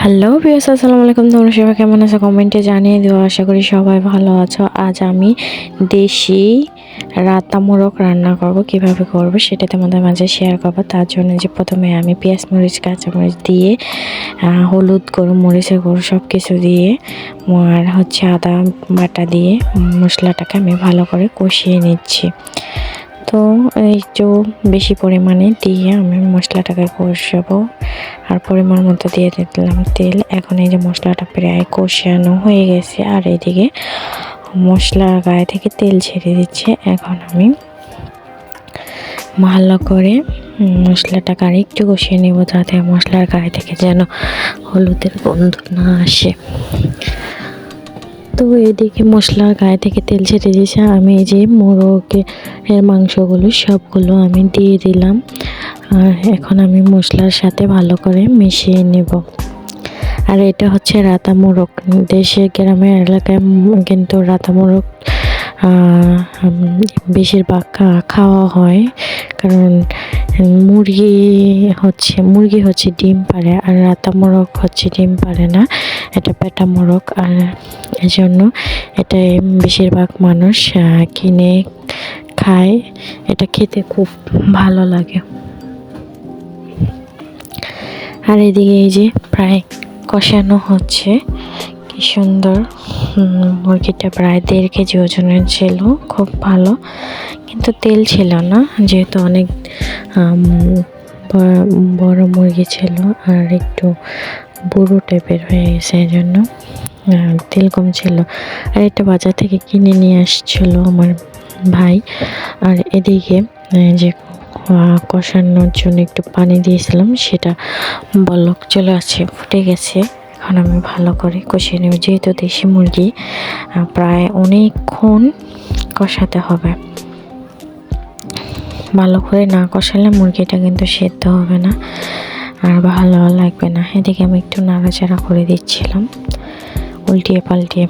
Hello viewers, আসসালামু আলাইকুম। তোমরা সবাই কেমন আছো কমেন্টে জানিয়ে দিও। আশা করি সবাই ভালো আছো। আজ আমি দেশি রাতা মোরগ রান্না করব, কিভাবে করব সেটা তোমাদের মাঝে শেয়ার করব। তার জন্য যে প্রথমে আমি পেঁয়াজ মরিচ কাঁচামরিচ দিয়ে হলুদ গরম মরিচের গুঁড়ো সব কিছু দিয়ে আর আদা বাটা দিয়ে মশলাটাকে আমি ভালো করে কষিয়ে নিচ্ছি। তো একটু বেশি পরিমাণে দিয়ে আমি মশলাটাকে কষাবো আর পরিমাণ মতো দিয়ে দিলাম তেল। এখন এই যে মশলাটা প্রায় কষানো হয়ে গেছে আর এদিকে মশলার গায়ে থেকে তেল ছেড়ে দিচ্ছে। এখন আমি ভালো করে মশলাটাকে আর একটু কষিয়ে নেব যাতে মশলার গায়ে থেকে যেন হলুদের গন্ধ না আসে। তো এদিকে মশলার গায়ে থেকে তেল ছেড়ে দিয়েছে। আমি এই যে মোরগের মাংসগুলো সবগুলো আমি দিয়ে দিলাম আর এখন আমি মশলার সাথে ভালো করে মিশিয়ে নেব। আর এটা হচ্ছে রাতা মোরগ। দেশে গ্রামের এলাকায় কিন্তু রাতা মোরগ বেশিরভাগ খাওয়া হয়, কারণ মুরগি হচ্ছে ডিম পারে আর রাতা মোরগ হচ্ছে ডিম পারে না, এটা পেটা মোরগ। আর এজন্য এটা বেশিরভাগ মানুষ কিনে খায়। এটা খেতে খুব ভালো লাগে। আর এদিকে এই যে প্রায় কষানো হচ্ছে, কি সুন্দর। মুরগিটা প্রায় 1.5 কেজি ওজনের ছিল, খুব ভালো, কিন্তু তেল ছিল না যেহেতু অনেক বড় মুরগি ছিল আর একটু বুড়ো টাইপের হয়ে গেছে, এই জন্য তেল কম ছিল। আর এটা বাজার থেকে কিনে নিয়ে আসছিল আমার ভাই। আর এদিকে যে কষানোর জন্য একটু পানি দিয়েছিলাম, সেটা বলক চলে আসছে, ফুটে গেছে। এখন আমি ভালো করে কষিয়ে নেব, যেহেতু দেশি মুরগি প্রায় অনেকক্ষণ কষাতে হবে। ভালো করে না কষালে মুরগিটা কিন্তু সেদ্ধ হবে না আর ভালো লাগবে না। এদিকে আমি একটু নাড়াচাড়া করে দিচ্ছিলাম উল্টিয়ে পাল্টিয়ে।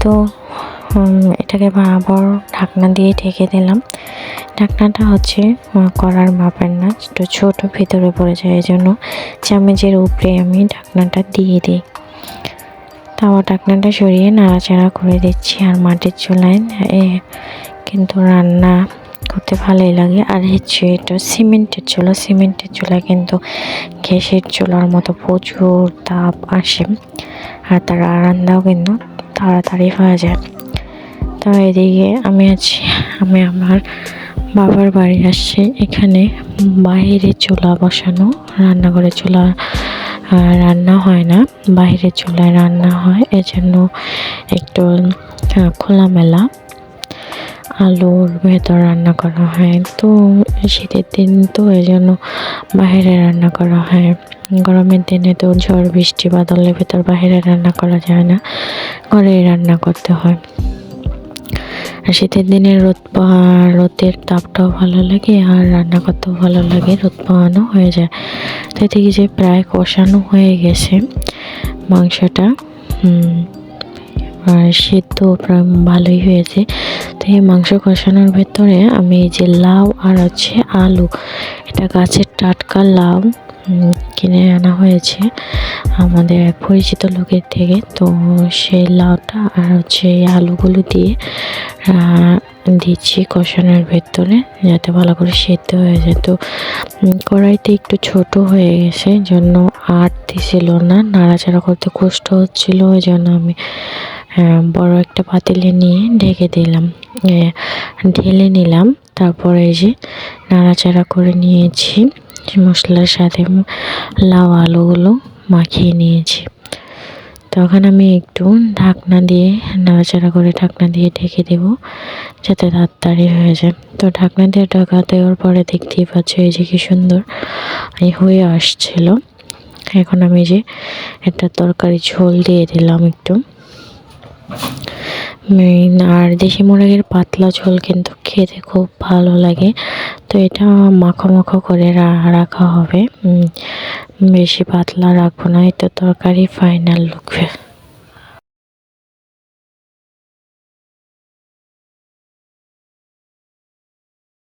তো এটাকে আবার ঢাকনা দিয়ে ঢেকে দিলাম। ঢাকনাটা হচ্ছে কড়ার মাপের না, একটু ছোটো, ভিতরে পড়ে যায়, এই জন্য চামচের উপরে আমি ঢাকনাটা দিয়ে দিই। তাও ঢাকনাটা সরিয়ে নাড়াচাড়া করে দিচ্ছি। আর মাটির চুলায় কিন্তু রান্না করতে ভালোই লাগে। আর হচ্ছে এটা সিমেন্টের চুলা কিন্তু গ্যাসের চুলার মতো প্রচুর তাপ আসে আর তার রান্নাও কিন্তু তাড়াতাড়ি হয়ে যায়। তো এদিকে আমি আমার বাবার বাড়ি আসছি, এখানে বাইরে চুলা বসানো, রান্নাঘরে চুলা রান্না হয় না, বাইরের চুলায় রান্না হয়। এজন্য একটু খোলামেলা আলুর ভেতর রান্না করা হয়। তো শীতের দিন তো এই জন্য বাইরে রান্না করা হয়। গরমের দিনে তো ঝড় বৃষ্টি বাদলের ভেতর বাইরে রান্না করা যায় না, ঘরেই রান্না করতে হয়। আর শীতের দিনে রোদের তাপটাও ভালো লাগে আর রান্না করতেও ভালো লাগে, রোদ পোহানো হয়ে যায়। তো এদিকে যে প্রায় কষানো হয়ে গেছে মাংসটা, আর সেদ্ধ প্রায় ভালোই হয়েছে। তো এই মাংস কষানোর ভেতরে আমি এই যে লাউ আর আলু, এটা গাছের টাটকা লাউ কিনে আনা হয়েছে আমাদের এক পরিচিত লোকের থেকে। তো সেই লাউটা আর আলুগুলো দিয়ে দিচ্ছি কষানোর ভেতরে, যাতে ভালো করে সেদ্ধ হয়ে যায়। তো কড়াইতে একটু ছোট হয়ে গেছে, জন্য দিছিল না, নাড়াচাড়া করতে কষ্ট হচ্ছিল, ওই জন্য আমি বড় একটা পাতিলে নিয়ে ঢেকে দিলাম, ঢেলে নিলাম। তারপরে এই যে নাড়াচাড়া করে নিয়েছি, মশলার সাথে লাউ আলুগুলো মাখিয়ে নিয়েছি। তখন আমি একটু ঢাকনা দিয়ে নাড়াচাড়া করে ঢাকনা দিয়ে ঢেকে দেব, যাতে তাড়াতাড়ি হয়ে যায়। তো ঢাকনা দিয়ে ঢাকা দেওয়ার পরে দেখতেই পাচ্ছ এই যে কি সুন্দর হয়ে আসছিল। এখন আমি যে একটা তরকারি ঝোল দিয়ে দিলাম একটু। আর দেশি মুরগির পাতলা ঝোল কিন্তু খেতে খুব ভালো লাগে। তো এটা মাখো মাখো করে রাখা হবে, বেশি পাতলা রাখবো না, এটা তরকারি ফাইনাল লুক।